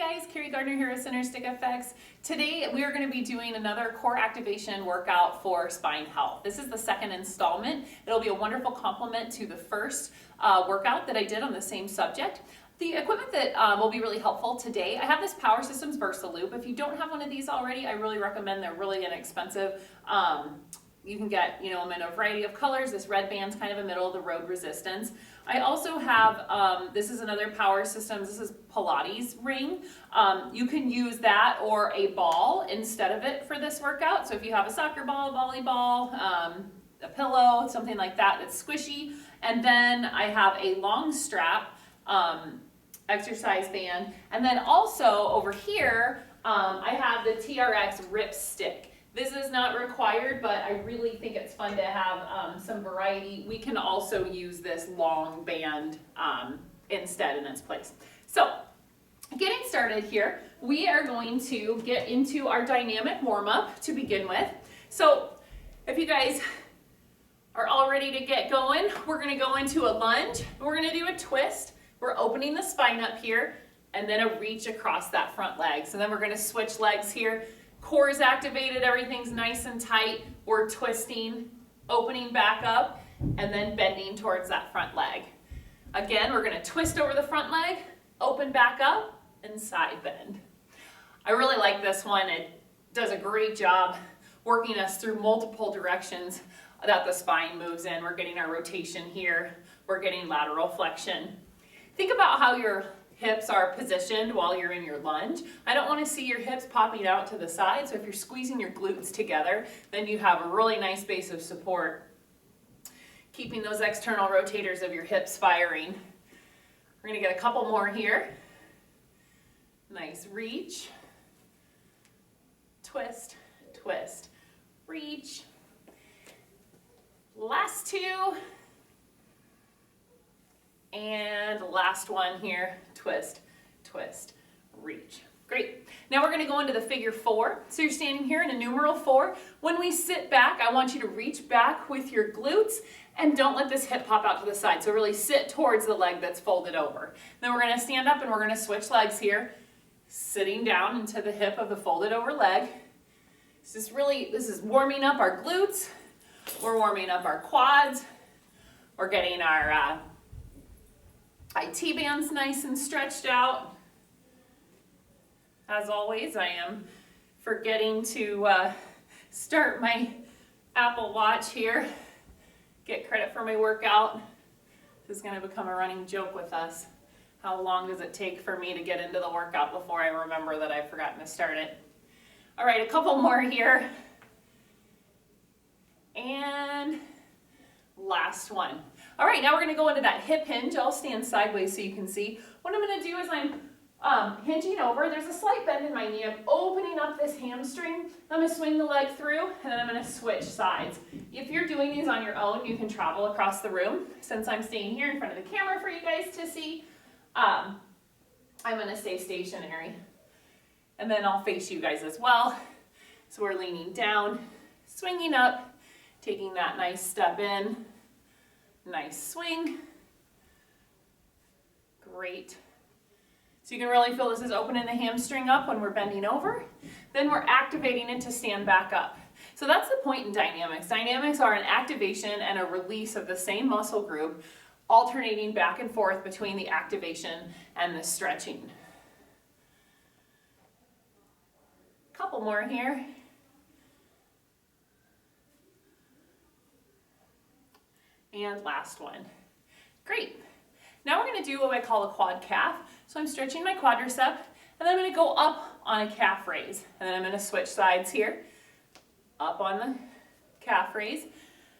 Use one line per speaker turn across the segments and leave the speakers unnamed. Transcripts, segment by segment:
guys, Carrie Gardner here at Synergistic FX. Today we are going to be doing another core activation workout for spine health. This is the second installment. It'll be a wonderful complement to the first workout that I did on the same subject. The equipment that will be really helpful today, I have this Power Systems VersaLoop. If you don't have one of these already, I really recommend. They're really inexpensive. You can get, them in a variety of colors. This red band's kind of a middle of the road resistance. I also have, this is another Power Systems, this is Pilates ring. You can use that or a ball instead of it for this workout. So if you have a soccer ball, volleyball, a pillow, something like that that's squishy. And then I have a long strap exercise band. And then also over here, I have the TRX Rip Stick. This is not required, but I really think it's fun to have some variety. We can also use this long band instead in its place. So, getting started here, we are going to get into our dynamic warm-up to begin with. So, if you guys are all ready to get going, we're going to go into a lunge. We're going to do a twist. We're opening the spine up here, and then a reach across that front leg. So then we're going to switch legs here. Core is activated, everything's nice and tight. We're twisting, opening back up, and then bending towards that front leg. Again, we're going to twist over the front leg, open back up, and side bend. I really like this one. It does a great job working us through multiple directions that the spine moves in. We're getting our rotation here. We're getting lateral flexion. Think about how your hips are positioned while you're in your lunge. I don't want to see your hips popping out to the side, so if you're squeezing your glutes together, then you have a really nice base of support, keeping those external rotators of your hips firing. We're going to get a couple more here. Nice reach, twist, twist, reach. Last two. And last one here, twist, twist, reach. Great. Now we're going to go into the figure 4. So you're standing here in a numeral 4. When we sit back, I want you to reach back with your glutes and don't let this hip pop out to the side. So really sit towards the leg that's folded over. Then we're going to stand up and we're going to switch legs here, sitting down into the hip of the folded over leg. This is warming up our glutes. We're warming up our quads. We're getting our IT band's nice and stretched out. As always, I am forgetting to start my Apple Watch here. Get credit for my workout. This is going to become a running joke with us. How long does it take for me to get into the workout before I remember that I've forgotten to start it? All right, a couple more here. And last one. All right, now we're going to go into that hip hinge. I'll stand sideways so you can see. What I'm going to do is I'm hinging over. There's a slight bend in my knee. I'm opening up this hamstring. I'm going to swing the leg through, and then I'm going to switch sides. If you're doing these on your own, you can travel across the room. Since I'm staying here in front of the camera for you guys to see, I'm going to stay stationary. And then I'll face you guys as well. So we're leaning down, swinging up, taking that nice step in. Nice swing. Great. So you can really feel this is opening the hamstring up when we're bending over. Then we're activating it to stand back up. So that's the point in dynamics. Dynamics are an activation and a release of the same muscle group, alternating back and forth between the activation and the stretching. Couple more here. And last one. Great. Now we're going to do what I call a quad calf. So I'm stretching my quadricep, and then I'm going to go up on a calf raise. And then I'm going to switch sides here. Up on the calf raise.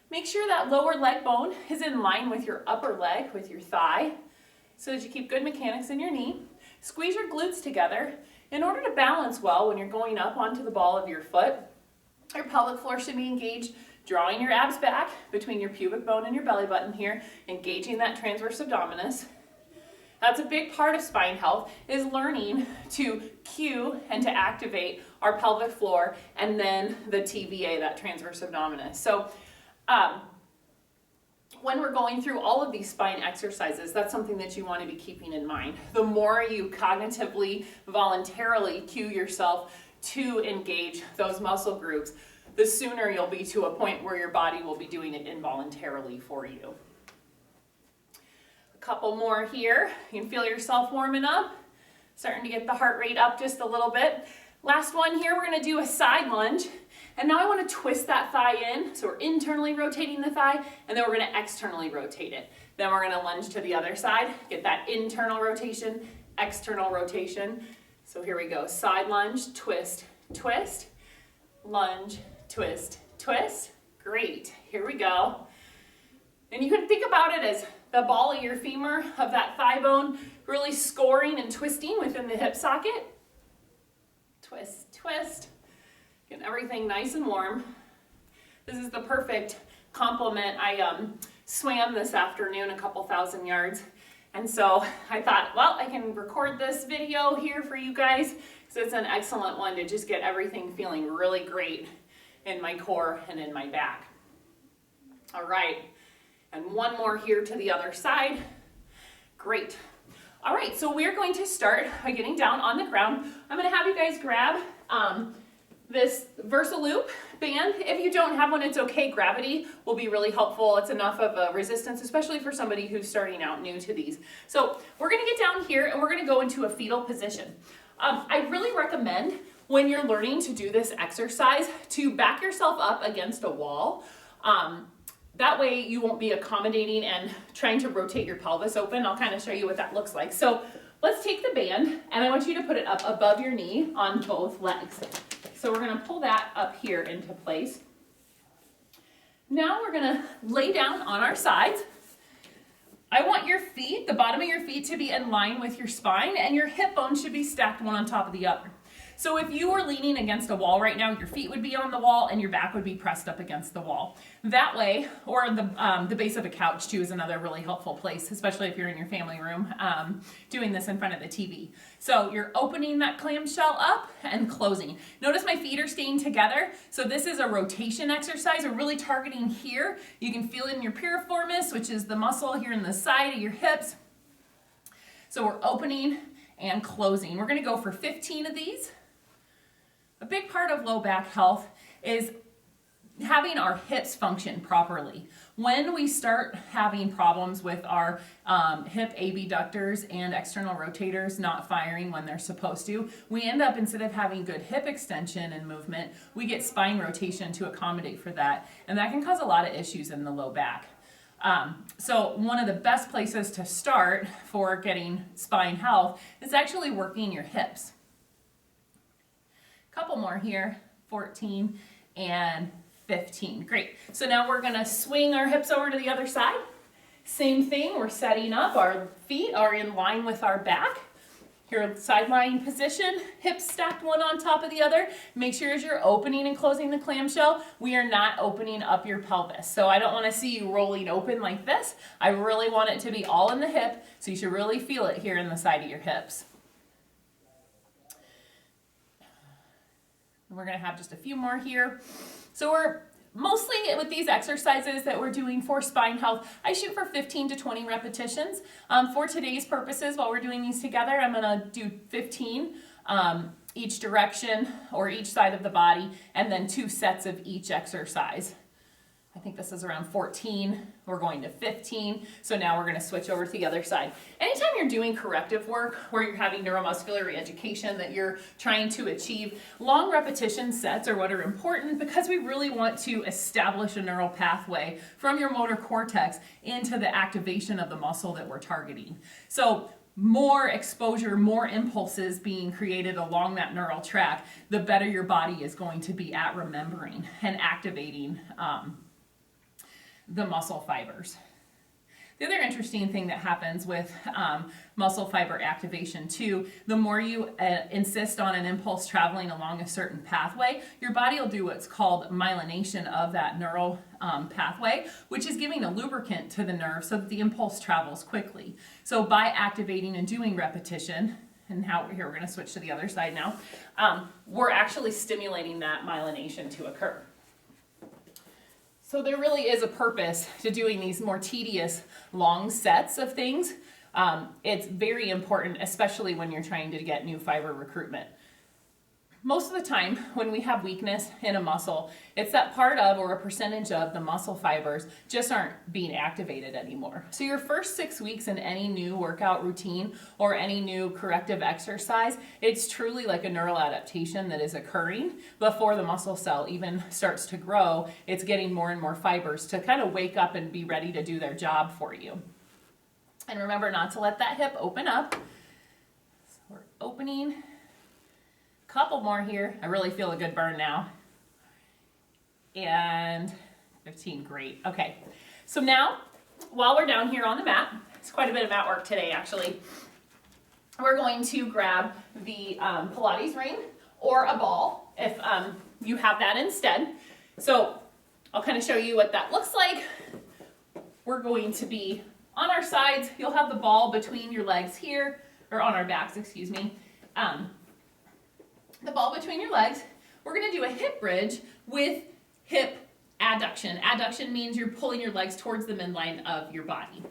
Make sure that lower leg bone is in line with your upper leg, with your thigh, so that you keep good mechanics in your knee. Squeeze your glutes together. In order to balance well when you're going up onto the ball of your foot, your pelvic floor should be engaged, drawing your abs back between your pubic bone and your belly button here, engaging that transverse abdominis. That's a big part of spine health, is learning to cue and to activate our pelvic floor and then the TVA, that transverse abdominis. So when we're going through all of these spine exercises, that's something that you want to be keeping in mind. The more you cognitively, voluntarily cue yourself to engage those muscle groups, the sooner you'll be to a point where your body will be doing it involuntarily for you. A couple more here. You can feel yourself warming up, starting to get the heart rate up just a little bit. Last one here, we're going to do a side lunge. And now I want to twist that thigh in. So we're internally rotating the thigh, and then we're going to externally rotate it. Then we're going to lunge to the other side, get that internal rotation, external rotation. So here we go. Side lunge, twist, twist, lunge, twist, twist. Great. Here we go. And you can think about it as the ball of your femur, of that thigh bone, really scoring and twisting within the hip socket. Twist, twist. Get everything nice and warm. This is the perfect complement. I swam this afternoon a couple thousand yards, and so I thought, well, I can record this video here for you guys because it's an excellent one to just get everything feeling really great in my core and in my back. All right, and one more here to the other side. Great. All right, so we're going to start by getting down on the ground. I'm going to have you guys grab this VersaLoop band. If you don't have one, it's okay. Gravity will be really helpful. It's enough of a resistance, especially for somebody who's starting out new to these. So we're going to get down here and we're going to go into a fetal position. I really recommend when you're learning to do this exercise to back yourself up against a wall. That way you won't be accommodating and trying to rotate your pelvis open. I'll kind of show you what that looks like. So let's take the band and I want you to put it up above your knee on both legs. So we're going to pull that up here into place. Now we're going to lay down on our sides. I want your feet, the bottom of your feet, to be in line with your spine, and your hip bones should be stacked one on top of the other. So if you were leaning against a wall right now, your feet would be on the wall and your back would be pressed up against the wall. That way, or the base of a couch too is another really helpful place, especially if you're in your family room doing this in front of the TV. So you're opening that clamshell up and closing. Notice my feet are staying together. So this is a rotation exercise. We're really targeting here. You can feel it in your piriformis, which is the muscle here in the side of your hips. So we're opening and closing. We're going to go for 15 of these. A big part of low back health is having our hips function properly. When we start having problems with our hip abductors and external rotators not firing when they're supposed to, we end up, instead of having good hip extension and movement, we get spine rotation to accommodate for that. And that can cause a lot of issues in the low back. So one of the best places to start for getting spine health is actually working your hips. Couple more here, 14 and 15. Great. So now we're going to swing our hips over to the other side. Same thing, we're setting up. Our feet are in line with our back. Your side lying position, hips stacked one on top of the other. Make sure as you're opening and closing the clamshell, we are not opening up your pelvis. So I don't want to see you rolling open like this. I really want it to be all in the hip, so you should really feel it here in the side of your hips. We're going to have just a few more here. So we're mostly with these exercises that we're doing for spine health, I shoot for 15 to 20 repetitions. For today's purposes, while we're doing these together, I'm going to do 15 each direction or each side of the body, and then 2 sets of each exercise. I think this is around 14. We're going to 15. So now we're going to switch over to the other side. Anytime you're doing corrective work where you're having neuromuscular re-education that you're trying to achieve, long repetition sets are what are important because we really want to establish a neural pathway from your motor cortex into the activation of the muscle that we're targeting. So more exposure, more impulses being created along that neural track, the better your body is going to be at remembering and activating the muscle fibers. The other interesting thing that happens with muscle fiber activation too, the more you insist on an impulse traveling along a certain pathway, your body will do what's called myelination of that neural pathway, which is giving a lubricant to the nerve so that the impulse travels quickly. So by activating and doing repetition, and here we're going to switch to the other side now, we're actually stimulating that myelination to occur. So there really is a purpose to doing these more tedious, long sets of things. It's very important, especially when you're trying to get new fiber recruitment. Most of the time when we have weakness in a muscle, it's that part of or a percentage of the muscle fibers just aren't being activated anymore. So your first 6 weeks in any new workout routine or any new corrective exercise, it's truly like a neural adaptation that is occurring before the muscle cell even starts to grow. It's getting more and more fibers to kind of wake up and be ready to do their job for you. And remember not to let that hip open up. So we're opening. Couple more here. I really feel a good burn now. And 15, great. Okay, so now while we're down here on the mat, it's quite a bit of mat work today actually, we're going to grab the Pilates ring or a ball if you have that instead. So I'll kind of show you what that looks like. We're going to be on our sides. You'll have the ball between your legs here, or on our backs, excuse me. The ball between your legs. We're going to do a hip bridge with hip adduction. Adduction means you're pulling your legs towards the midline of your body.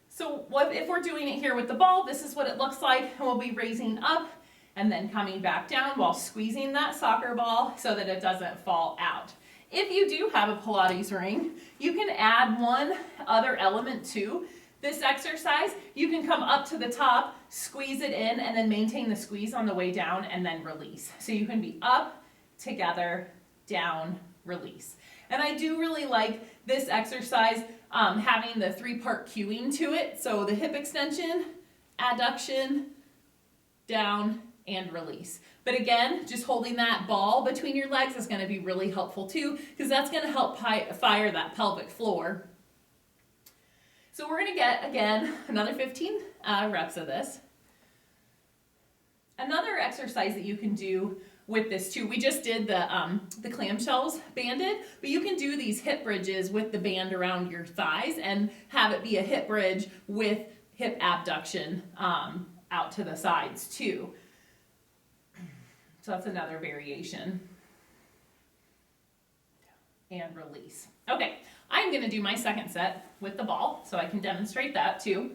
So if we're doing it here with the ball, this is what it looks like, and we'll be raising up and then coming back down while squeezing that soccer ball so that it doesn't fall out. If you do have a Pilates ring, you can add one other element to this exercise. You can come up to the top, squeeze it in, and then maintain the squeeze on the way down and then release. So you can be up, together, down, release. And I do really like this exercise having the 3-part cueing to it. So the hip extension, adduction, down, and release. But again, just holding that ball between your legs is going to be really helpful too, because that's going to help fire that pelvic floor. So we're going to get, again, another 15 reps of this. Another exercise that you can do with this too, we just did the clamshells banded, but you can do these hip bridges with the band around your thighs and have it be a hip bridge with hip abduction out to the sides too. So that's another variation. And release. Okay, I'm going to do my second set with the ball so I can demonstrate that too.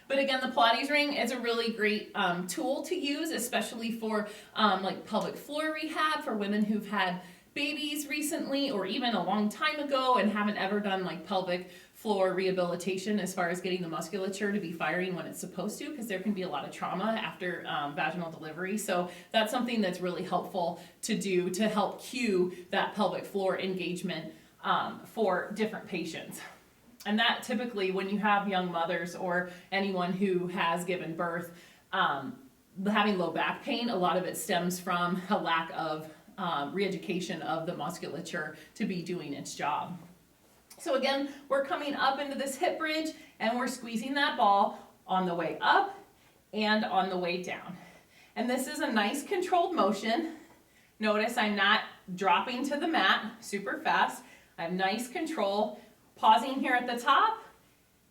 But again, the Pilates ring is a really great tool to use, especially for like pelvic floor rehab for women who've had babies recently or even a long time ago and haven't ever done like pelvic floor rehabilitation as far as getting the musculature to be firing when it's supposed to, because there can be a lot of trauma after vaginal delivery. So that's something that's really helpful to do to help cue that pelvic floor engagement for different patients. And that typically when you have young mothers or anyone who has given birth, having low back pain, a lot of it stems from a lack of re-education of the musculature to be doing its job. So again, we're coming up into this hip bridge and we're squeezing that ball on the way up and on the way down. And this is a nice controlled motion. Notice I'm not dropping to the mat super fast. I have nice control, pausing here at the top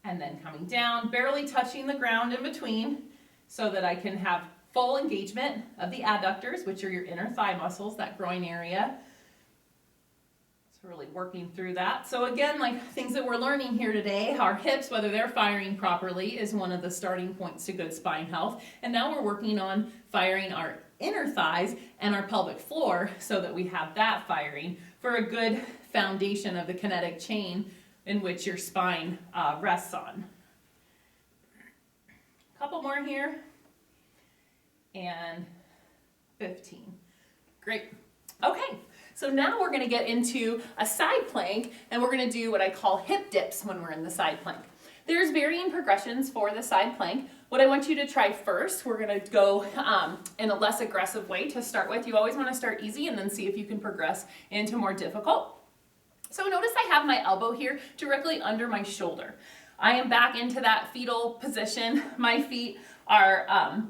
and then coming down, barely touching the ground in between so that I can have full engagement of the adductors, which are your inner thigh muscles, that groin area. So really working through that. So again, like things that we're learning here today, our hips, whether they're firing properly, is one of the starting points to good spine health. And now we're working on firing our inner thighs and our pelvic floor so that we have that firing for a good foundation of the kinetic chain in which your spine rests on. A couple more here. And 15. Great. Okay, so now we're going to get into a side plank, and we're going to do what I call hip dips when we're in the side plank. There's varying progressions for the side plank. What I want you to try first, we're going to go in a less aggressive way to start with. You always want to start easy and then see if you can progress into more difficult. So notice I have my elbow here directly under my shoulder. I am back into that fetal position. My feet are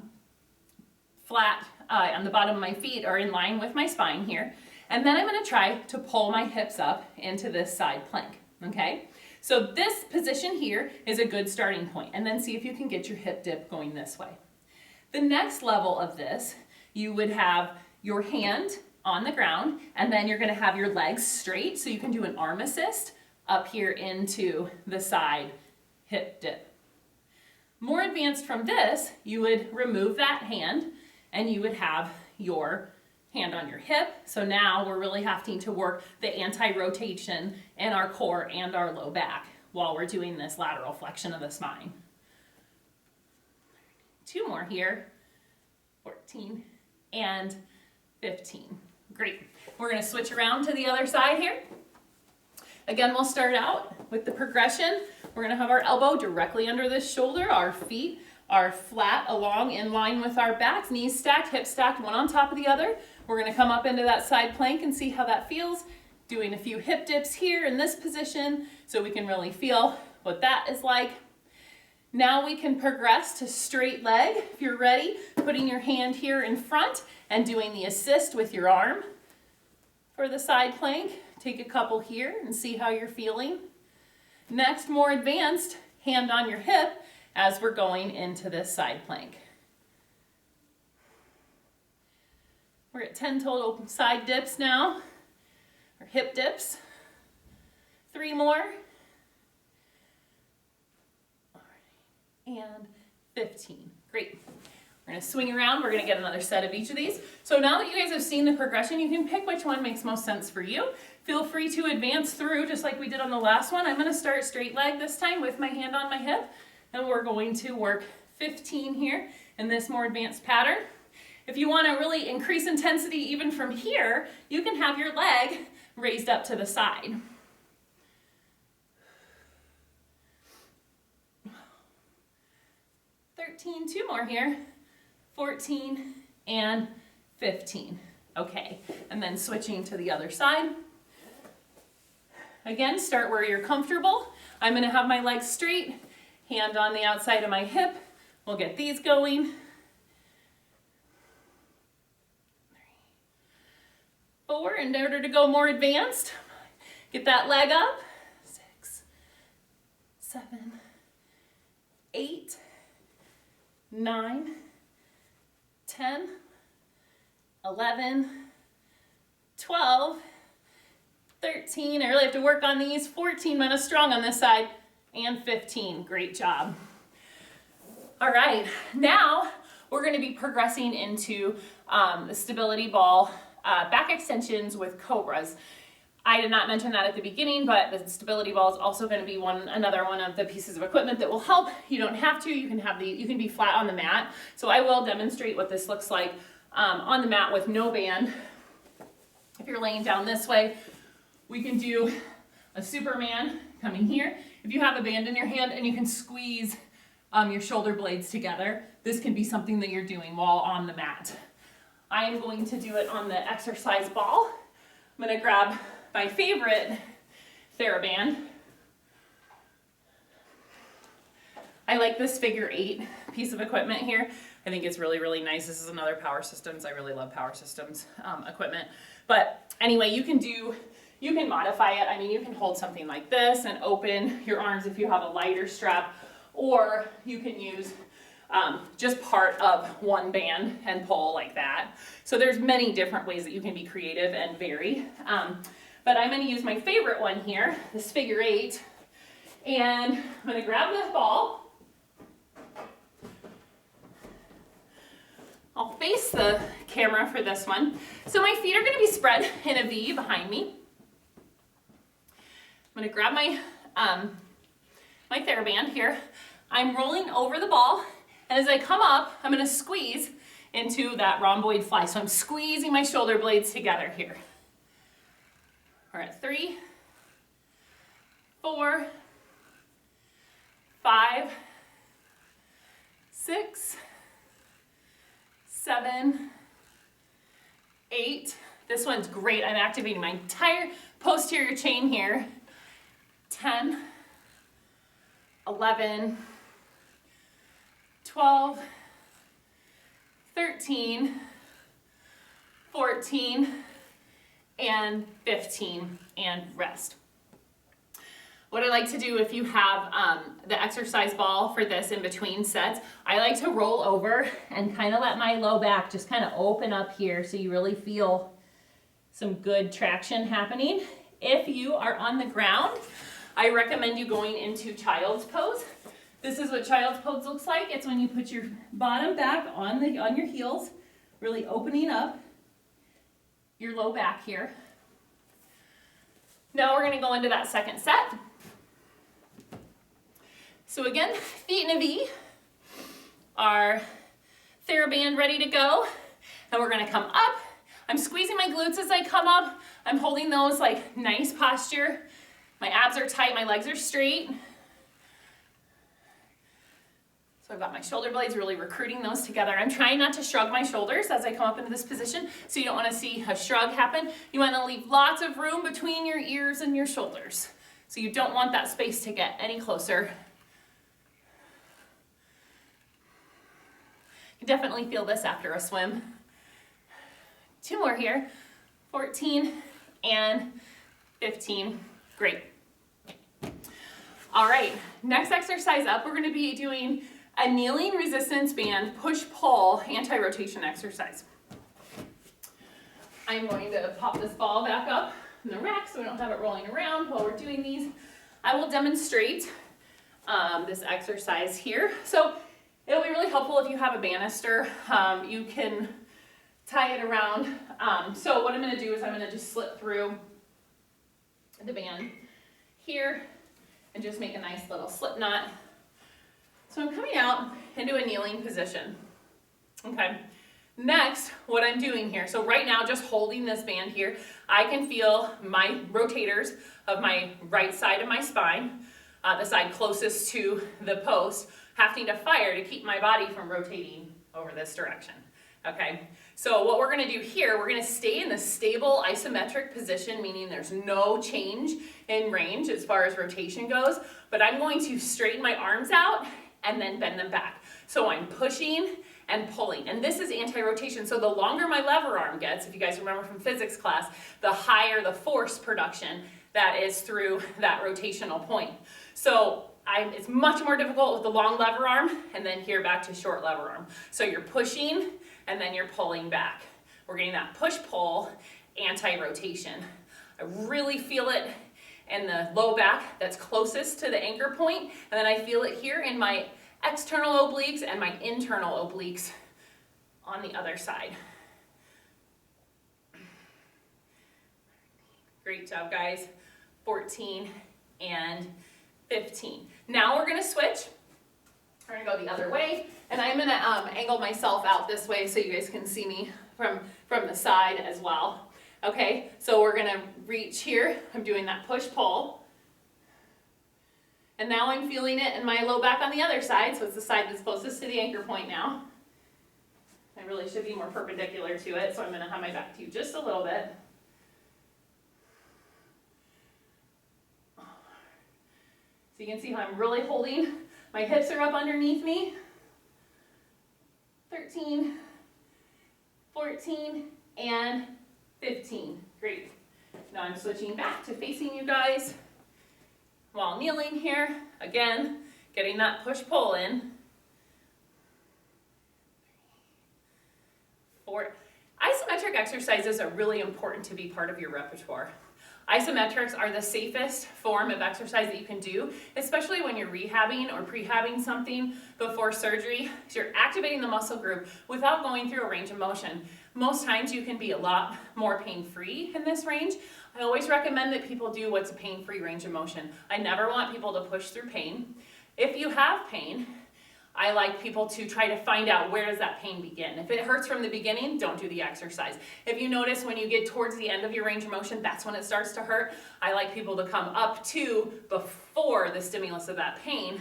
flat on the bottom of my feet are in line with my spine here. And then I'm going to try to pull my hips up into this side plank, okay? So this position here is a good starting point, and then see if you can get your hip dip going this way. The next level of this, you would have your hand on the ground, and then you're gonna have your legs straight, so you can do an arm assist up here into the side hip dip. More advanced from this, you would remove that hand and you would have your hand on your hip. So now we're really having to work the anti-rotation in our core and our low back while we're doing this lateral flexion of the spine. 2 more here, 14 and 15. Great. We're gonna switch around to the other side here. Again, we'll start out with the progression. We're gonna have our elbow directly under this shoulder. Our feet are flat along in line with our backs, knees stacked, hips stacked, one on top of the other. We're gonna come up into that side plank and see how that feels. Doing a few hip dips here in this position so we can really feel what that is like. Now we can progress to straight leg. If you're ready, putting your hand here in front and doing the assist with your arm for the side plank. Take a couple here and see how you're feeling. Next, more advanced, hand on your hip as we're going into this side plank. We're at 10 total side dips now, or hip dips. 3 more. And 15. Great. We're going to swing around. We're going to get another set of each of these. So now that you guys have seen the progression, you can pick which one makes most sense for you. Feel free to advance through just like we did on the last one. I'm going to start straight leg this time with my hand on my hip. And we're going to work 15 here in this more advanced pattern. If you want to really increase intensity even from here, you can have your leg raised up to the side. $13, 2 more here, 14 and 15. Okay, and then switching to the other side. Again, start where you're comfortable. I'm going to have my legs straight, hand on the outside of my hip. We'll get these going. 3, 4, in order to go more advanced, get that leg up. 6, 7, 8, 9, 10, 11, 12, 13, I really have to work on these, 14, I'm strong on this side, and 15, great job. All right, now we're gonna be progressing into the stability ball back extensions with cobras. I did not mention that at the beginning, but the stability ball is also going to be another one of the pieces of equipment that will help. You don't have to. You can be flat on the mat. So I will demonstrate what this looks like on the mat with no band. If you're laying down this way, we can do a Superman coming here. If you have a band in your hand and you can squeeze your shoulder blades together, this can be something that you're doing while on the mat. I am going to do it on the exercise ball. I'm going to grab my favorite TheraBand. I like this figure 8 piece of equipment here. I think it's really, really nice. This is another Power Systems. I really love Power Systems equipment. But anyway, you can modify it. I mean, you can hold something like this and open your arms if you have a lighter strap, or you can use just part of one band and pull like that. So there's many different ways that you can be creative and vary. But I'm going to use my favorite one here, this figure 8, and I'm going to grab this ball. I'll face the camera for this one. So my feet are going to be spread in a V behind me. I'm going to grab my my TheraBand here. I'm rolling over the ball, and as I come up, I'm going to squeeze into that rhomboid fly. So I'm squeezing my shoulder blades together here. We're at 3, 4, 5, 6, 7, 8. This one's great. I'm activating my entire posterior chain here. 10, 11, 12, 13, 14, and 15, and rest. What I like to do if you have the exercise ball for this in between sets, I like to roll over and kind of let my low back just kind of open up here so you really feel some good traction happening. If you are on the ground, I recommend you going into child's pose. This is what child's pose looks like. It's when you put your bottom back on your heels, really opening up your low back here. Now we're going to go into that second set. So again, feet in a V, our TheraBand ready to go, and we're going to come up. I'm squeezing my glutes as I come up. I'm holding those like nice posture. My abs are tight, my legs are straight. So I've got my shoulder blades, really recruiting those together. I'm trying not to shrug my shoulders as I come up into this position, so you don't want to see a shrug happen. You want to leave lots of room between your ears and your shoulders. So you don't want that space to get any closer. You definitely feel this after a swim. 2 more here, 14 and 15, great. All right, next exercise up, we're gonna be doing a kneeling resistance band push-pull anti-rotation exercise. I'm going to pop this ball back up in the rack so we don't have it rolling around while we're doing these. I will demonstrate this exercise here. So it'll be really helpful if you have a banister. You can tie it around. So what I'm going to do is I'm going to just slip through the band here and just make a nice little slip knot. So I'm coming out into a kneeling position. Okay. Next, what I'm doing here, so right now just holding this band here, I can feel my rotators of my right side of my spine, the side closest to the post, having to fire to keep my body from rotating over this direction. Okay, so what we're going to do here, we're going to stay in the stable isometric position, meaning there's no change in range as far as rotation goes, but I'm going to straighten my arms out and then bend them back. So I'm pushing and pulling, and this is anti-rotation, so the longer my lever arm gets, if you guys remember from physics class, the higher the force production that is through that rotational point. So it's much more difficult with the long lever arm, and then here back to short lever arm. So you're pushing and then you're pulling back. We're getting that push-pull anti-rotation. I really feel it in the low back that's closest to the anchor point, and then I feel it here in my external obliques and my internal obliques on the other side. Great job, guys. 14 and 15. Now we're going to switch. We're going to go the other way, and I'm going to angle myself out this way so you guys can see me from the side as well. Okay, so we're going to reach here. I'm doing that push-pull. And now I'm feeling it in my low back on the other side, so it's the side that's closest to the anchor point now. I really should be more perpendicular to it, so I'm going to have my back to you just a little bit. So you can see how I'm really holding. My hips are up underneath me. 13, 14, and 15. Great. Now I'm switching back to facing you guys while kneeling here. Again, getting that push-pull in. 4. Isometric exercises are really important to be part of your repertoire. Isometrics are the safest form of exercise that you can do, especially when you're rehabbing or prehabbing something before surgery. So you're activating the muscle group without going through a range of motion. Most times you can be a lot more pain-free in this range. I always recommend that people do what's a pain-free range of motion. I never want people to push through pain. If you have pain, I like people to try to find out where does that pain begin. If it hurts from the beginning, don't do the exercise. If you notice when you get towards the end of your range of motion, that's when it starts to hurt. I like people to come up to before the stimulus of that pain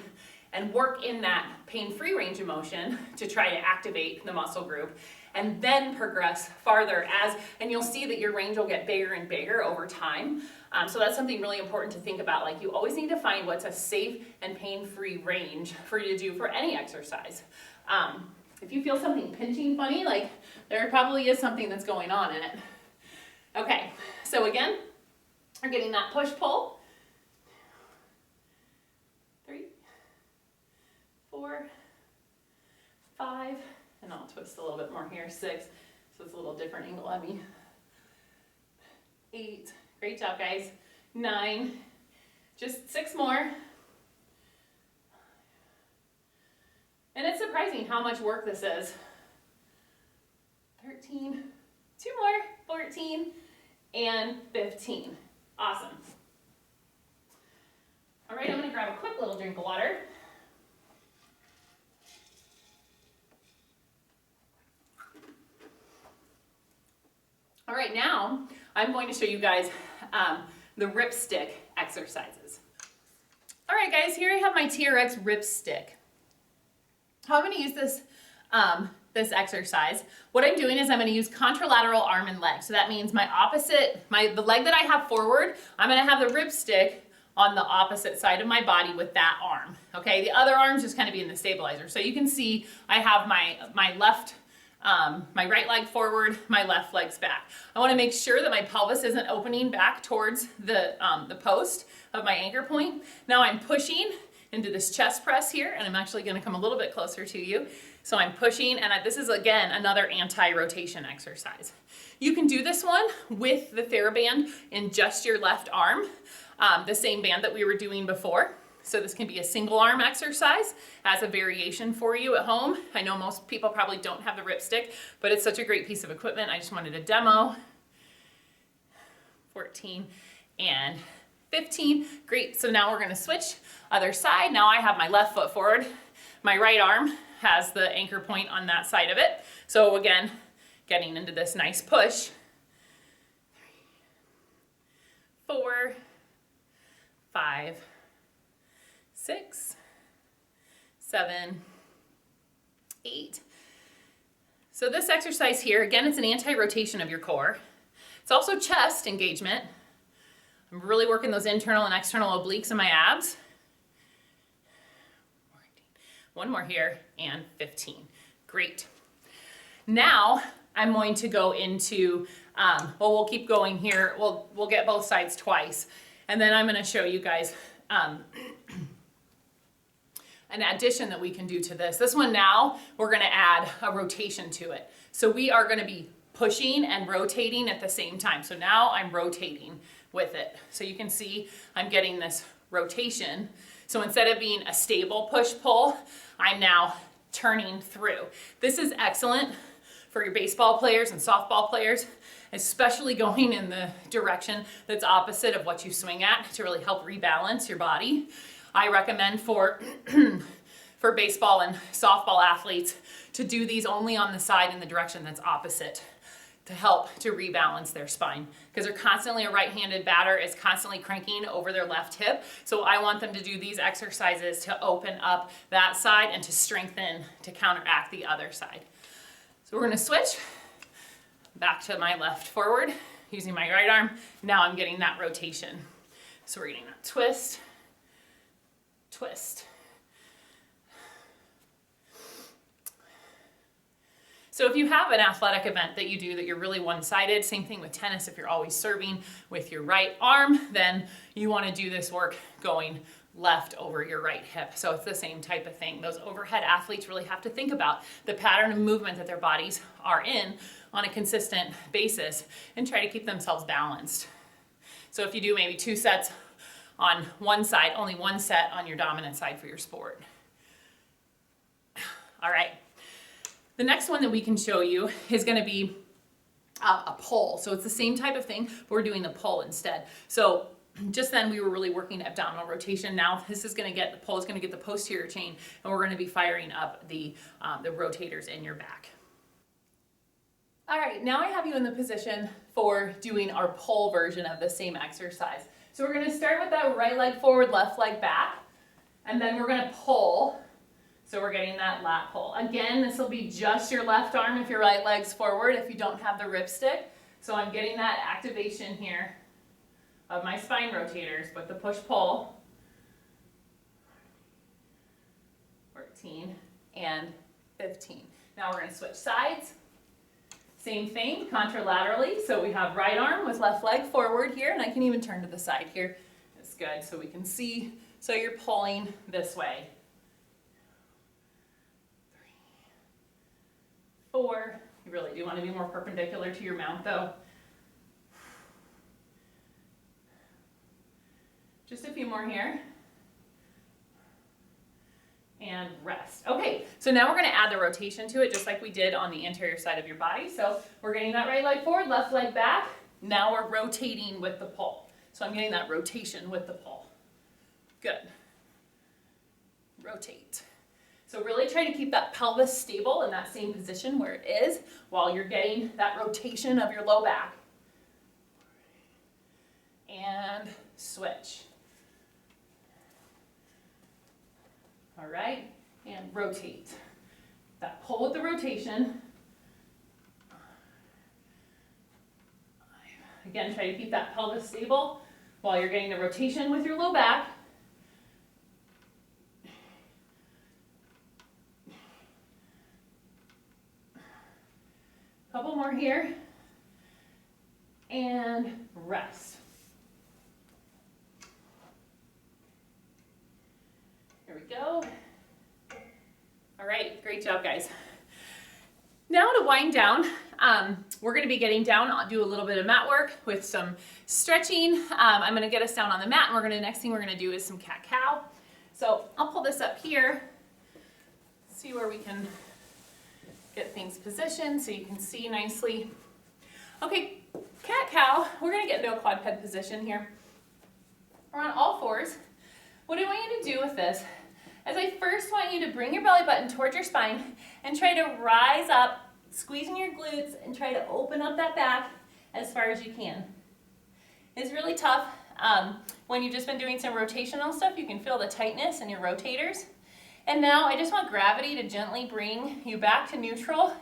and work in that pain-free range of motion to try to activate the muscle group, and then progress farther and you'll see that your range will get bigger and bigger over time. So that's something really important to think about. Like, you always need to find what's a safe and pain-free range for you to do for any exercise. If you feel something pinching funny, like there probably is something that's going on in it. Okay, so again, we're getting that push-pull. 3, 4, 5, and I'll twist a little bit more here, 6, so it's a little different angle on me. 8, great job guys, 9, just 6 more. And it's surprising how much work this is. 13, 2 more, 14, and 15. Awesome. All right, I'm gonna grab a quick little drink of water. All right, now I'm going to show you guys the rip stick exercises. All right guys, here I have my TRX rip stick. How I'm going to use this, this exercise, what I'm doing is I'm going to use contralateral arm and leg. So that means my opposite, the leg that I have forward, I'm going to have the rip stick on the opposite side of my body with that arm. Okay, the other arm's just kind of be in the stabilizer. So you can see I have my left, my right leg forward, my left leg's back. I want to make sure that my pelvis isn't opening back towards the post of my anchor point. Now I'm pushing into this chest press here, and I'm actually going to come a little bit closer to you. So I'm pushing, and this is again another anti-rotation exercise. You can do this one with the TheraBand in just your left arm, the same band that we were doing before. So this can be a single arm exercise as a variation for you at home. I know most people probably don't have the rip stick, but it's such a great piece of equipment. I just wanted to demo. 14 and 15. Great, so now we're gonna switch other side. Now I have my left foot forward. My right arm has the anchor point on that side of it. So again, getting into this nice push. 3, 4, 5, 6, 7, 8. So this exercise here, again, it's an anti-rotation of your core. It's also chest engagement. I'm really working those internal and external obliques in my abs. 1 more here, and 15. Great. Now I'm going to go into, well, we'll keep going here. We'll get both sides twice. And then I'm going to show you guys an addition that we can do to this. This one now, we're going to add a rotation to it. So we are going to be pushing and rotating at the same time. So now I'm rotating with it. So you can see I'm getting this rotation. So instead of being a stable push-pull, I'm now turning through. This is excellent for your baseball players and softball players, especially going in the direction that's opposite of what you swing at to really help rebalance your body. I recommend for baseball and softball athletes to do these only on the side in the direction that's opposite to help to rebalance their spine, because they're constantly, a right-handed batter is constantly cranking over their left hip. So I want them to do these exercises to open up that side and to strengthen, to counteract the other side. So we're gonna switch back to my left forward using my right arm. Now I'm getting that rotation. So we're getting that twist, twist. So if you have an athletic event that you do that you're really one-sided, same thing with tennis, if you're always serving with your right arm, then you want to do this work going left over your right hip. So it's the same type of thing. Those overhead athletes really have to think about the pattern of movement that their bodies are in on a consistent basis and try to keep themselves balanced. So if you do maybe 2 sets on one side, only 1 set on your dominant side for your sport. All right. The next one that we can show you is going to be a pull. So it's the same type of thing, but we're doing the pull instead. So just then we were really working abdominal rotation. Now this is going to get, the pull is going to get the posterior chain, and we're going to be firing up the rotators in your back. All right, now I have you in the position for doing our pull version of the same exercise. So we're going to start with that right leg forward, left leg back, and then we're going to pull. So we're getting that lat pull. Again, this will be just your left arm if your right leg's forward, if you don't have the rip stick. So I'm getting that activation here of my spine rotators with the push-pull. 14 and 15. Now we're going to switch sides. Same thing, contralaterally. So we have right arm with left leg forward here, and I can even turn to the side here. It's good so we can see. So you're pulling this way. 4, you really do want to be more perpendicular to your mount though. more here. And rest. Okay, so now we're going to add the rotation to it just like we did on the anterior side of your body. So we're getting that right leg forward, left leg back. Now we're rotating with the pull. So I'm getting that rotation with the pull. Good. Rotate. So really try to keep that pelvis stable in that same position where it is while you're getting that rotation of your low back. And switch. All right, and rotate. That pull with the rotation. Again, try to keep that pelvis stable while you're getting the rotation with your low back. Couple more here. And rest. Here we go. All right, great job, guys. Now to wind down, we're going to be getting down, do a little bit of mat work with some stretching. I'm going to get us down on the mat, and next thing we're going to do is some cat-cow. So I'll pull this up here, see where we can get things positioned so you can see nicely. Okay, cat-cow, we're going to get into a quadruped position here. We're on all fours. What I want you to do with this is I first want you to bring your belly button towards your spine and try to rise up, squeezing your glutes, and try to open up that back as far as you can. It's really tough. When you've just been doing some rotational stuff, you can feel the tightness in your rotators. And now I just want gravity to gently bring you back to neutral.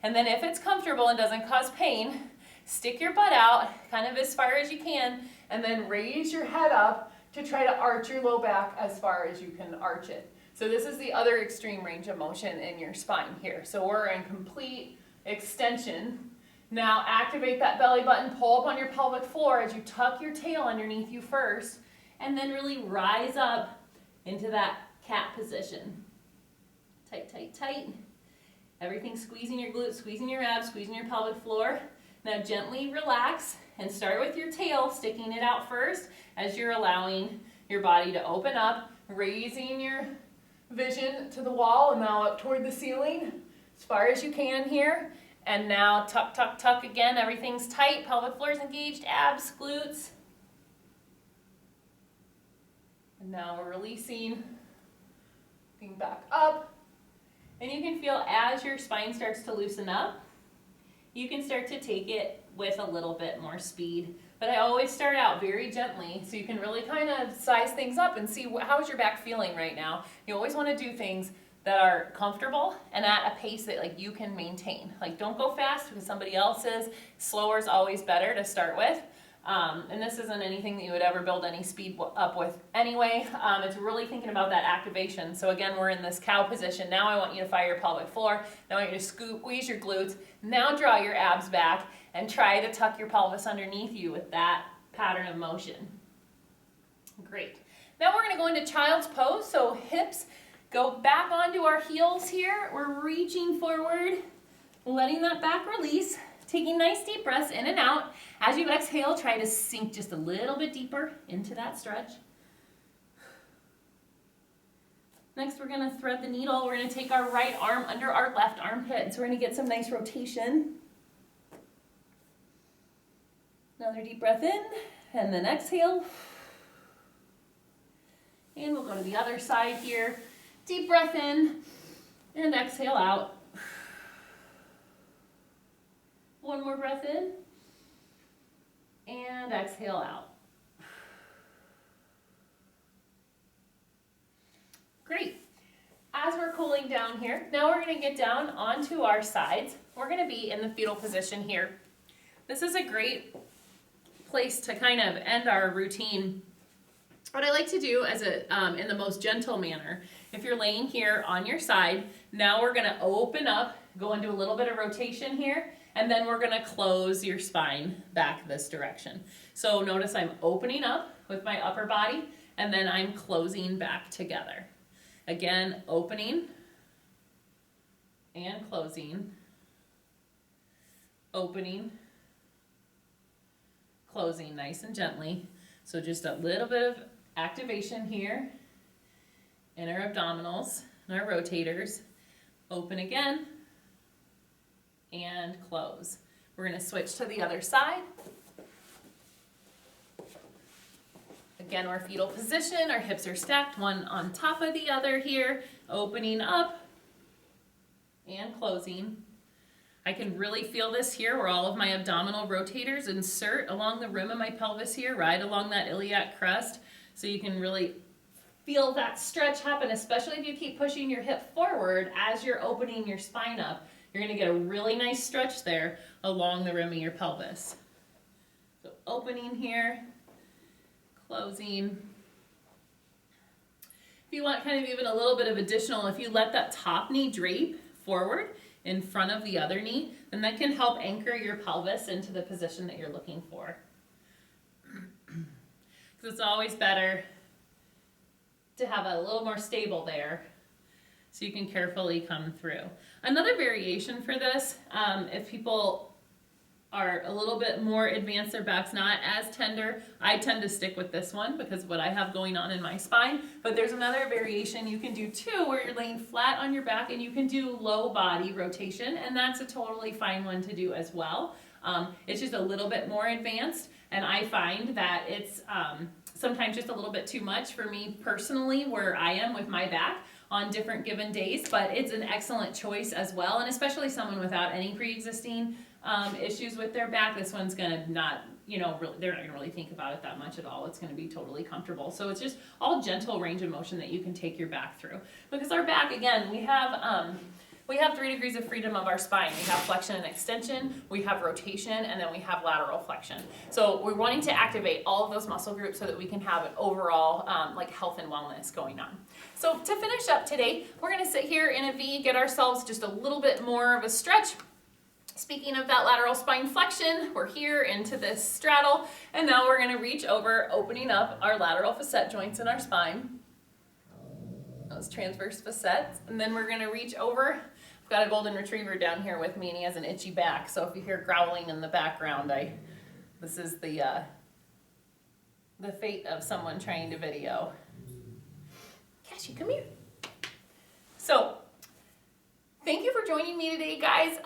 And then if it's comfortable and doesn't cause pain, stick your butt out kind of as far as you can, and then raise your head up to try to arch your low back as far as you can arch it. So this is the other extreme range of motion in your spine here. So we're in complete extension. Now activate that belly button, pull up on your pelvic floor as you tuck your tail underneath you first, and then really rise up into that cat position. Tight, tight, tight. Everything squeezing your glutes, squeezing your abs, squeezing your pelvic floor. Now gently relax and start with your tail, sticking it out first as you're allowing your body to open up, raising your vision to the wall and now up toward the ceiling as far as you can here. And now tuck, tuck, tuck again. Everything's tight, pelvic floor is engaged, abs, glutes. And now we're releasing, looking back up. And you can feel as your spine starts to loosen up, you can start to take it with a little bit more speed. But I always start out very gently so you can really kind of size things up and see how's your back feeling right now. You always want to do things that are comfortable and at a pace that like you can maintain. Like don't go fast because somebody else is. Slower is always better to start with. And this isn't anything that you would ever build any speed up with anyway. It's really thinking about that activation. So again, we're in this cow position. Now I want you to fire your pelvic floor. Now I want you to squeeze your glutes. Now draw your abs back and try to tuck your pelvis underneath you with that pattern of motion. Great. Now we're going to go into child's pose. So hips go back onto our heels here. We're reaching forward, letting that back release. Taking nice deep breaths in and out. As you exhale, try to sink just a little bit deeper into that stretch. Next, we're going to thread the needle. We're going to take our right arm under our left armpit. And so we're going to get some nice rotation. Another deep breath in, and then exhale. And we'll go to the other side here. Deep breath in, and exhale out. One more breath in, and exhale out. Great. As we're cooling down here, now we're going to get down onto our sides. We're going to be in the fetal position here. This is a great place to kind of end our routine. What I like to do as in the most gentle manner, if you're laying here on your side, now we're going to open up, go into a little bit of rotation here, and then we're going to close your spine back this direction. So notice I'm opening up with my upper body, and then I'm closing back together. Again, opening and closing, opening, closing nice and gently. So just a little bit of activation here in our abdominals and our rotators. Open again and close. We're going to switch to the other side. Again, we're fetal position, our hips are stacked one on top of the other here, opening up and closing. I can really feel this here where all of my abdominal rotators insert along the rim of my pelvis here, right along that iliac crest. So you can really feel that stretch happen, especially if you keep pushing your hip forward as you're opening your spine up. You're going to get a really nice stretch there along the rim of your pelvis. So opening here, closing. If you want kind of even a little bit of additional, if you let that top knee drape forward in front of the other knee, then that can help anchor your pelvis into the position that you're looking for. Because it's always better to have a little more stable there so you can carefully come through. Another variation for this, if people are a little bit more advanced, their back's not as tender, I tend to stick with this one because of what I have going on in my spine. But there's another variation you can do too where you're laying flat on your back and you can do low body rotation, and that's a totally fine one to do as well. It's just a little bit more advanced, and I find that it's sometimes just a little bit too much for me personally where I am with my back on different given days, but it's an excellent choice as well, and especially someone without any pre-existing issues with their back, this one's gonna not, really, they're not gonna really think about it that much at all. It's gonna be totally comfortable. So it's just all gentle range of motion that you can take your back through. Because our back, again, we have 3 degrees of freedom of our spine. We have flexion and extension, we have rotation, and then we have lateral flexion. So we're wanting to activate all of those muscle groups so that we can have an overall health and wellness going on. So to finish up today, we're gonna sit here in a V, get ourselves just a little bit more of a stretch. Speaking of that lateral spine flexion, we're here into this straddle, and now we're gonna reach over, opening up our lateral facet joints in our spine. Those transverse facets, and then we're gonna reach over. I've got a golden retriever down here with me, and he has an itchy back, so if you hear growling in the background, this is the fate of someone trying to video. Cassie, come here. So, thank you for joining me today, guys.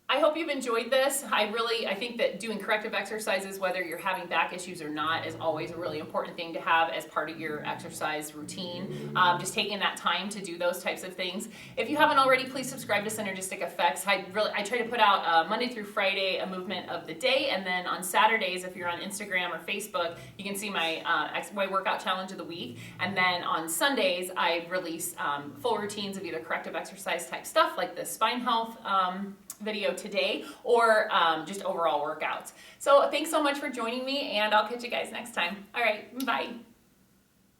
I hope you've enjoyed this. I think that doing corrective exercises, whether you're having back issues or not, is always a really important thing to have as part of your exercise routine. Just taking that time to do those types of things. If you haven't already, please subscribe to Synergistic Effects. I try to put out Monday through Friday a movement of the day, and then on Saturdays, if you're on Instagram or Facebook, you can see my workout challenge of the week. And then on Sundays, I release full routines of either corrective exercise type stuff like the spine health video today, or just overall workouts. So thanks so much for joining me, and I'll catch you guys next time. All right, bye.